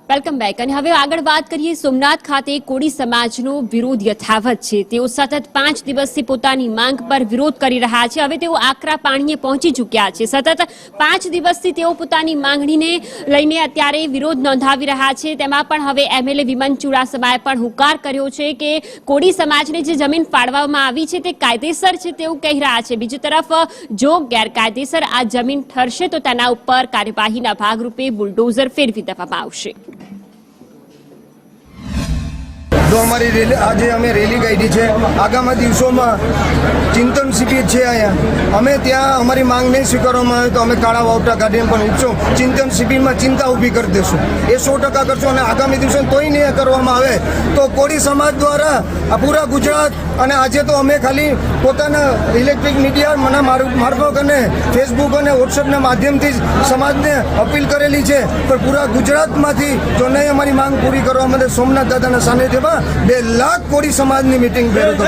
Welcome back અને હવે આગળ વાત કરીએ સોમનાથ ખાતે કોળી સમાજનો વિરોધ યથાવત છે। તેઓ સતત 5 દિવસથી પોતાની માંગ પર વિરોધ કરી રહ્યા છે। હવે તેઓ આકરા પાણીએ પહોંચી ચૂક્યા છે। સતત 5 દિવસથી તેઓ પોતાની માંગણીને લઈને અત્યારે વિરોધ નોંધાવી રહ્યા છે। તેમાં પણ હવે એમએલએ વિમન ચુડાસમાએ પણ હુંકાર કર્યો છે કે કોળી સમાજને જે જમીન ફાળવવામાં આવી છે તે કાયદેસર છે તેવું કહી રહ્યા છે। બીજી તરફ જો ગેરકાયદેસર આ જમીન ઠરશે તો તેના ઉપર કાર્યવાહીના ભાગરૂપે બુલડોઝર ફેરવી દેવામાં આવશે। तो हमारी रैली आज अमे रैली काढ़ी है। आगामी दिवसों में चिंतन शिबिर है। अँ अमे त्या अमरी मांग नहीं स्वीकारवामां आवे तो अमे काळा वावटा काढीने पण उपसो चिंतन शिबिर में चिंता ऊभी कर देशुं। ए 100% करशो अने आगामी दिवसों तोय नहीं करवामां आवे तो कोળી समाज द्वारा आ पूरा गुजरात अने आजे तो अमे खाली पोताना इलेक्ट्रिक मीडिया मना मार्फत अने फेसबुक अने व्हाट्सएपना माध्यमथी समाजने अपील करेली है। पण पूरा गुजरातमांथी जो नहीं अमरी मांग पूरी करवा माटे सोमनाथ दादाना सानिध्यमां 2 लाख कोળી समाजनी मीटिंग भेगी।